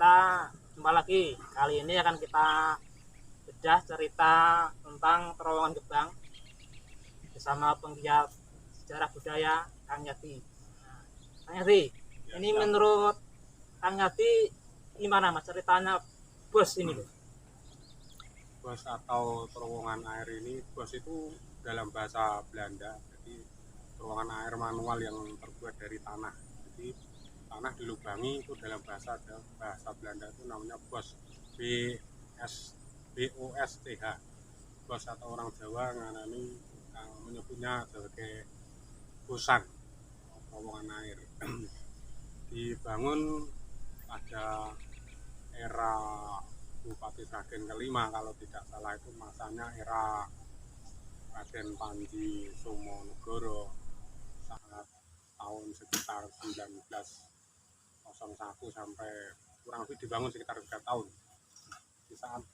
kita jumpa lagi. Kali ini akan kita bedah cerita tentang terowongan Gebang bersama penggiat sejarah budaya Kang Yati. Kang Yati, ini menurut Kang Yati gimana mas ceritanya bos ini? Bos atau terowongan air ini, bos itu dalam bahasa Belanda, jadi terowongan air manual yang terbuat dari tanah. Jadi tanah dilubangi itu dalam bahasa Belanda itu namanya bos, BOSTH. Bos atau orang Jawa nganani menyebutnya sebagai bosan terowongan air. Dibangun pada era Bupati Sragen kelima kalau tidak salah, itu masanya era Raden Panji Somonegoro saat tahun sekitar 1901 sampai kurang lebih dibangun sekitar 3 tahun. Di saat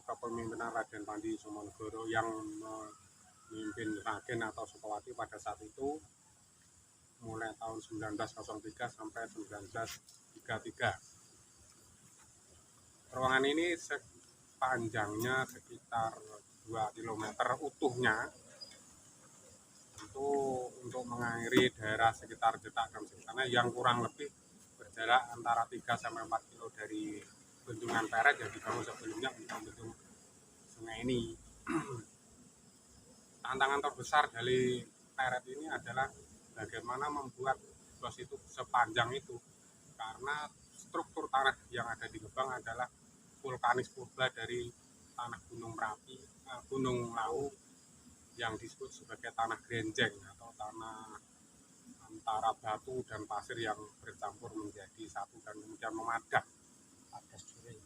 kepemimpinan Raden Panji Somonegoro yang memimpin Sragen atau Sukawati pada saat itu mulai tahun 1903 sampai 1933. Terowongan ini panjangnya sekitar 2 km utuhnya itu untuk mengairi daerah sekitar Jetak dan sekitarnya yang kurang lebih berjarak antara 3 sampai 4 km dari bendungan Peret yang dibangun sebelumnya untuk membendung sungai ini. Tantangan terbesar dari Peret ini adalah bagaimana membuat bos itu sepanjang itu, karena struktur tanah yang ada di Gebang adalah vulkanis purba dari tanah Gunung Merapi, Gunung Lawu yang disebut sebagai tanah grenjeng atau tanah antara batu dan pasir yang bercampur menjadi satu dan kemudian memadat padas curing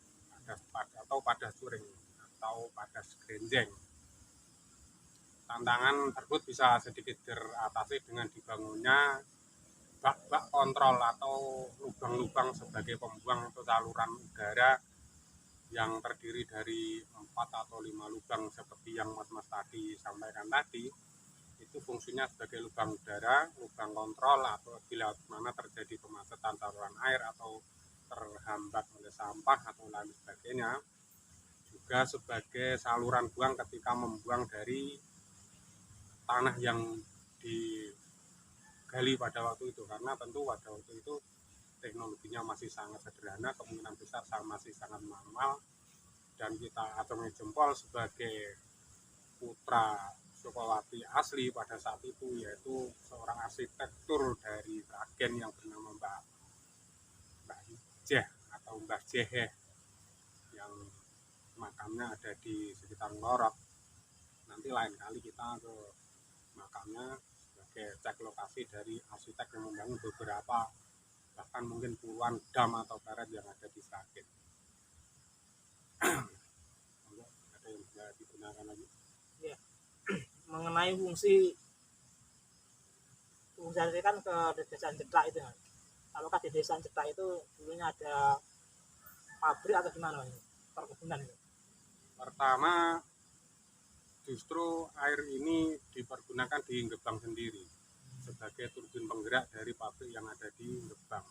atau padas curing atau padas grenjeng. Tantangan tersebut bisa sedikit teratasi dengan dibangunnya bak-bak kontrol atau lubang-lubang sebagai pembuang atau saluran udara yang terdiri dari 4 atau 5 lubang seperti yang mas-mas tadi sampaikan tadi. Itu fungsinya sebagai lubang udara, lubang kontrol atau bila mana terjadi kemacetan saluran air atau terhambat oleh sampah atau lain sebagainya. Juga sebagai saluran buang ketika membuang dari tanah yang digali pada waktu itu, karena tentu pada waktu itu teknologinya masih sangat sederhana, kemungkinan besar masih sangat manual, dan kita acungi jempol sebagai putra Sukawati asli pada saat itu, yaitu seorang arsitektur dari Sragen yang bernama Mbah Jeh atau Mbah Jehe yang makamnya ada di sekitar Ngorok. Nanti lain kali kita ke makamnya sebagai cek lokasi dari arsitek yang membangun beberapa bahkan mungkin puluhan dam atau peret yang ada di Sragen. Ada yang bisa digunakan lagi? Ya, mengenai fungsi kan ke desa Jetak itu, apakah di desa Jetak itu dulunya ada pabrik atau gimana ini perkebunan itu? Pertama, justru air ini dipergunakan di Gebang sendiri sebagai turbin penggerak dari pabrik yang ada di Gebang.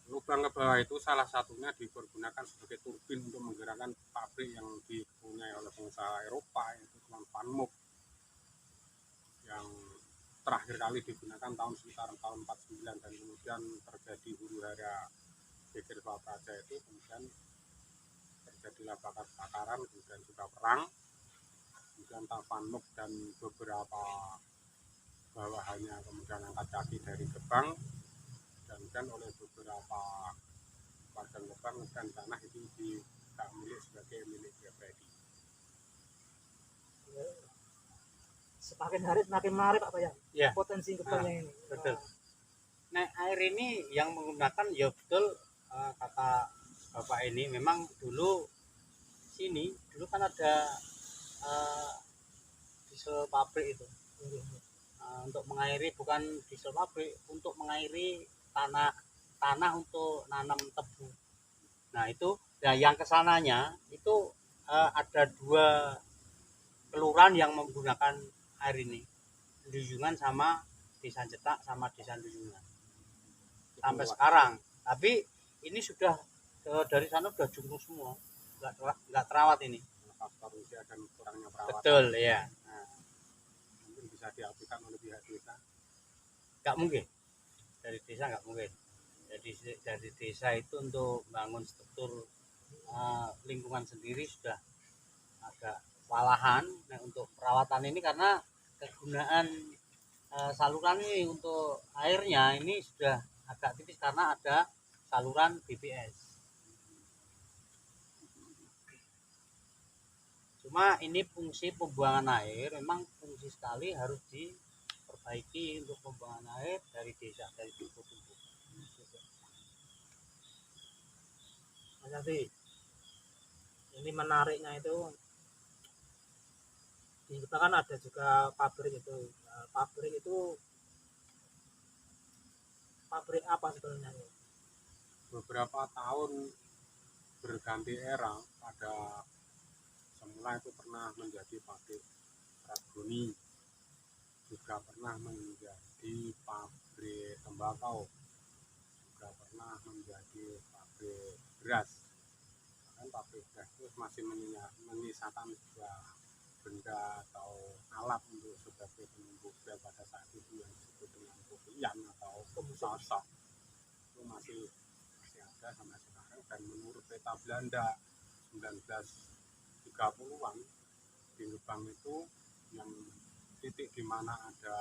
Lubang ke bawah itu salah satunya dipergunakan sebagai turbin untuk menggerakkan pabrik yang dipunyai oleh pengusaha Eropa, yaitu Van Mook, yang terakhir kali digunakan tahun sekitar tahun 49, dan kemudian terjadi huru hara Geger Swapraja itu, kemudian terjadilah bakar-bakaran, kemudian juga perang, kemudian Van Mook dan beberapa bawahannya kemudian angkat kaki dari Gebang, dan oleh beberapa warga Gebang dan tanah itu tidak milik sebagai milik pribadi. Semakin hari semakin menarik Pak ya, ya. Potensi Gebangnya ini. Betul. Nah, air ini yang menggunakan ya betul, kata Bapak ini memang dulu sini dulu kan ada diesel pabrik itu. Untuk mengairi, bukan diesel pabrik, untuk mengairi tanah untuk nanam tebu. Nah itu, nah yang kesananya itu ada 2 kelurahan yang menggunakan air ini, Duyungan sama Desa Jetak sama Desa Duyungan sampai sekarang. Tapi ini sudah dari sana udah jungkung semua, nggak terawat ini. Faktor usia dan kurangnya perawatan. Betul ya. Nah, Mungkin bisa diaplikan oleh pihak desa. nggak mungkin dari desa, nggak mungkin. Jadi dari desa itu untuk bangun struktur lingkungan sendiri sudah agak kewalahan. Nah, untuk perawatan ini karena kegunaan saluran ini untuk airnya ini sudah agak tipis karena ada saluran BPS. Cuma ini fungsi pembuangan air memang fungsi sekali harus diperbaiki untuk pembuangan air dari desa, dari tubuh-tubuh. Mas Yafi, ini menariknya itu di kita kan ada juga pabrik itu. Nah, pabrik itu pabrik apa sebenarnya? Beberapa tahun berganti era, pada semula itu pernah menjadi pabrik Ragoni, juga pernah menjadi pabrik tembakau, juga pernah menjadi pabrik beras. Bahkan pabrik beras itu masih menyisakan sebuah benda atau alat untuk sebagai penumbuh beras pada saat itu yang disebut dengan kopian atau sosok, itu masih ada sampai sekarang. Dan menurut peta Belanda 1930-an di Gebang itu yang titik di mana ada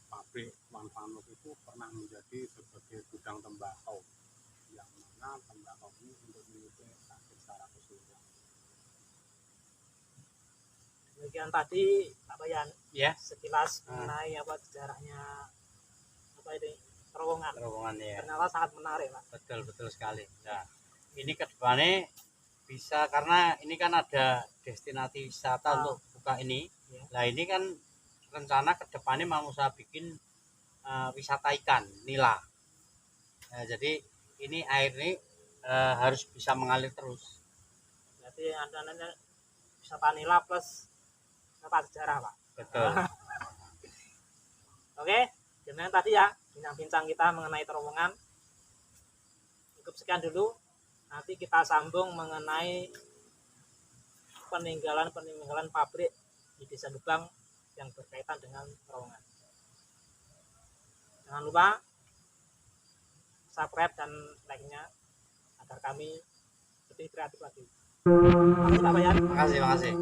pabrik Wan Fanus itu pernah menjadi sebagai gudang tembakau, yang mana tembakau ini untuk menyuplai sakit secara keseluruhan. Demikian tadi Pak Bayan Ya, sekilas mengenai apa sejarahnya apa ini terowongan ya. ternyata sangat menarik Pak. Betul sekali. Nah, ini kedepannya bisa, karena ini kan ada destinasi wisata untuk buka ini. Ya. Nah, ini kan rencana kedepannya mau saya bikin wisata ikan nila. Nah, jadi ini air ini harus bisa mengalir terus. Jadi ada wisata nila plus wisata sejarah Pak. Betul. Oke, demikian tadi ya bincang-bincang kita mengenai terowongan. Cukup sekian dulu. Nanti kita sambung mengenai peninggalan pabrik di Desa Gebang yang berkaitan dengan terowongan. Jangan lupa subscribe dan like-nya agar kami lebih kreatif lagi. Makasih Pak Bayan. Makasih.